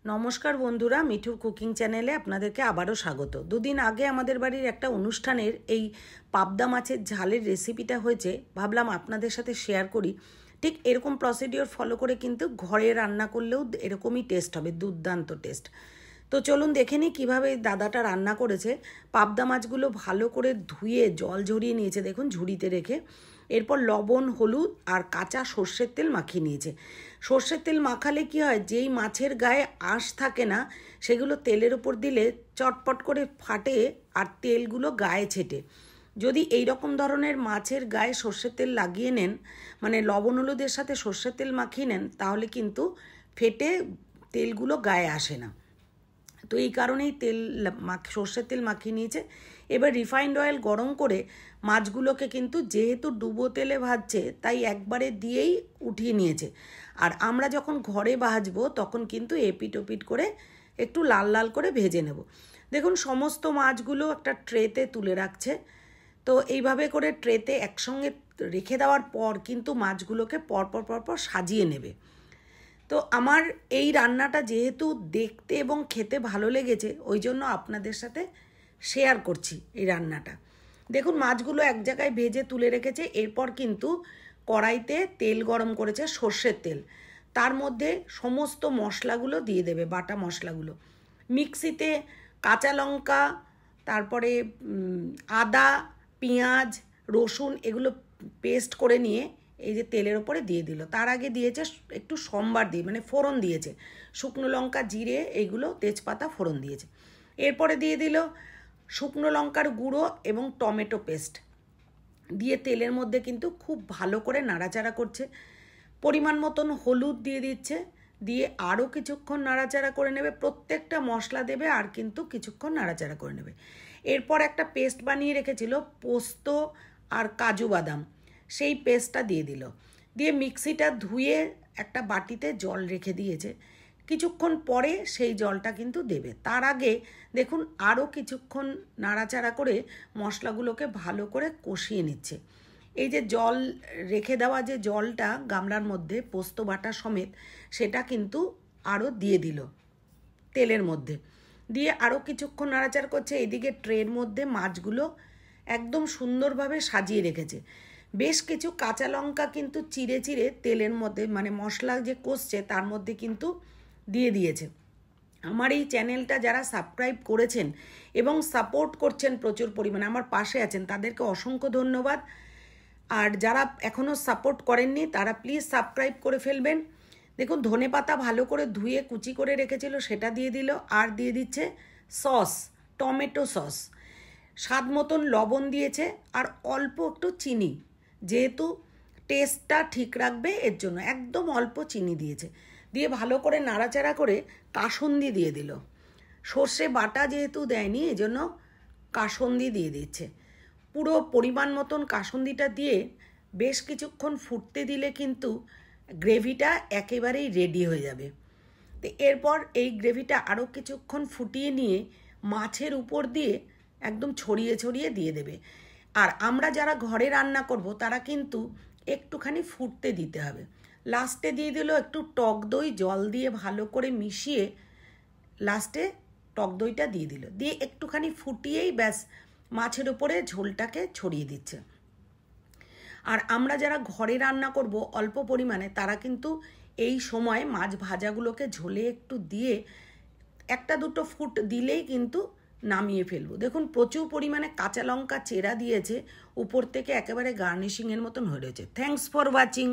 নমস্কার বন্ধুরা, মিঠুর কুকিং চ্যানেলে আপনাদেরকে আবারও স্বাগত। দুদিন আগে আমাদের বাড়ির একটা অনুষ্ঠানের এই পাবদা মাছের ঝালের রেসিপিটা হয়েছে, ভাবলাম আপনাদের সাথে শেয়ার করি। ঠিক এরকম প্রসিডিওর ফলো করে কিন্তু ঘরে রান্না করলেও এরকমই টেস্ট হবে, দুর্দান্ত টেস্ট। তো চলুন দেখে নিই কীভাবে দাদাটা রান্না করেছে। পাবদা মাছগুলো ভালো করে ধুয়ে জল ঝরিয়ে নিয়েছে, দেখুন ঝুড়িতে রেখে। এরপর লবণ, হলুদ আর কাঁচা সর্ষের তেল মাখিয়ে নিয়েছে। সর্ষের তেল মাখালে কি হয়, যেই মাছের গায়ে আঁশ থাকে না সেগুলো তেলের উপর দিলে চটপট করে ফাটে আর তেলগুলো গায়ে ছেটে। যদি এই রকম ধরনের মাছের গায়ে সর্ষের তেল লাগিয়ে নেন, মানে লবণ হলুদের সাথে সর্ষের তেল মাখিয়ে নেন, তাহলে কিন্তু ফেটে তেলগুলো গায়ে আসে না। তো এই কারণেই সর্ষের তেল মাখিয়ে নিয়েছে। এবার রিফাইন্ড অয়েল গরম করে মাছগুলোকে কিন্তু যেহেতু ডুবো তেলে ভাজছে তাই একবারে দিয়েই উঠিয়ে নিয়েছে। আর আমরা যখন ঘরে ভাজবো তখন কিন্তু এপিট ওপিট করে একটু লাল লাল করে ভেজে নেব। দেখুন সমস্ত মাছগুলো একটা ট্রেতে তুলে রাখছে। তো এইভাবে করে ট্রেতে একসঙ্গে রেখে দেওয়ার পর কিন্তু মাছগুলোকে পরপর সাজিয়ে নেবে। তো আমার এই রান্নাটা যেহেতু দেখতে এবং খেতে ভালো লেগেছে, ওই জন্য আপনাদের সাথে শেয়ার করছি এই রান্নাটা। দেখুন মাছগুলো এক জায়গায় ভেজে তুলে রেখেছে। এরপর কিন্তু কড়াইতে তেল গরম করেছে, সর্ষের তেল। তার মধ্যে সমস্ত মশলাগুলো দিয়ে দেবে, বাটা মশলাগুলো। মিক্সিতে কাঁচা লঙ্কা, তারপরে আদা, পেঁয়াজ, রসুন এগুলো পেস্ট করে নিয়ে এই যে তেলের ওপরে দিয়ে দিল। তার আগে দিয়েছে একটু সম্বার দিয়ে, মানে ফোড়ন দিয়েছে, শুকনো লঙ্কা, জিরে, এইগুলো তেজপাতা ফোড়ন দিয়েছে। এরপরে দিয়ে দিল শুকনো লঙ্কার গুঁড়ো এবং টমেটো পেস্ট দিয়ে তেলের মধ্যে কিন্তু খুব ভালো করে নাড়াচাড়া করছে। পরিমাণ মতন হলুদ দিয়ে দিচ্ছে, দিয়ে আরও কিছুক্ষণ নাড়াচাড়া করে নেবে। প্রত্যেকটা মশলা দেবে আর কিন্তু কিছুক্ষণ নাড়াচাড়া করে নেবে। এরপর একটা পেস্ট বানিয়ে রেখেছিল পোস্ত আর কাজু বাদাম, সেই পেস্টটা দিয়ে দিল। দিয়ে মিক্সিটা ধুয়ে একটা বাটিতে জল রেখে দিয়েছে। কিছুক্ষণ পরে সেই জলটা কিন্তু দেবে। তার আগে দেখুন আরও কিছুক্ষণ নাড়াচাড়া করে মশলাগুলোকে ভালো করে কষিয়ে নিচ্ছে। এই যে জল রেখে দেওয়া যে জলটা গামলার মধ্যে পোস্ত বাটা সমেত, সেটা কিন্তু আরও দিয়ে দিল তেলের মধ্যে। দিয়ে আরও কিছুক্ষণ নাড়াচাড়া করছে। এদিকে ট্রের মধ্যে মাছগুলো একদম সুন্দরভাবে সাজিয়ে রেখেছে। বেশ কিছু কাঁচা লঙ্কা কিন্তু চিড়ে চিড়ে তেলের মধ্যে, মানে মশলা যে কষছে তার মধ্যে কিন্তু দিয়ে দিয়েছে। আমার এই চ্যানেলটা যারা সাবস্ক্রাইব করেছেন এবং সাপোর্ট করছেন প্রচুর পরিমাণে, আমার পাশে আছেন, তাদেরকে অসংখ্য ধন্যবাদ। আর যারা এখনও সাপোর্ট করেননি তারা প্লিজ সাবস্ক্রাইব করে ফেলবেন। দেখুন ধনেপাতা ভালো করে ধুয়ে কুচি করে রেখেছিল, সেটা দিয়ে দিল। আর দিয়ে দিচ্ছে সস, টমেটো সস। স্বাদ মতন লবণ দিয়েছে আর অল্প একটু চিনি, যেহেতু টেস্টটা ঠিক রাখবে এর জন্য একদম অল্প চিনি দিয়েছে। দিয়ে ভালো করে নাড়াচাড়া করে কাসুন্দি দিয়ে দিল। সর্ষে বাটা যেহেতু দেয়নি এজন্য কাসুন্দি দিয়ে দিচ্ছে। পুরো পরিমাণ মতন কাসুন্দিটা দিয়ে বেশ কিছুক্ষণ ফুটতে দিলে কিন্তু গ্রেভিটা একেবারেই রেডি হয়ে যাবে। তো এরপর এই গ্রেভিটা আরও কিছুক্ষণ ফুটিয়ে নিয়ে মাছের উপর দিয়ে একদম ছড়িয়ে ছড়িয়ে দিয়ে দেবে। আর আমরা যারা ঘরে রান্না করব তারা কিন্তু একটুখানি ফুটতে দিতে হবে। লাস্টে দিয়ে দিল একটু টক দই, জল দিয়ে ভালো করে মিশিয়ে লাস্টে টক দইটা দিয়ে দিল। দিয়ে একটুখানি ফুটিয়েই ব্যাস মাছের উপরে ঝোলটাকে ছড়িয়ে দিচ্ছে। আর আমরা যারা ঘরে রান্না করব অল্প পরিমাণে, তারা কিন্তু এই সময় মাছ ভাজাগুলোকে ঝোলে একটু দিয়ে একটা দুটো ফুট দিলেই কিন্তু নামিয়ে ফেলবো। দেখুন প্রচুর পরিমাণে কাঁচা লঙ্কা চেরা দিয়েছে, উপর থেকে একেবারে গার্নিশিংয়ের মতন হয়ে রয়েছে। Thanks for watching.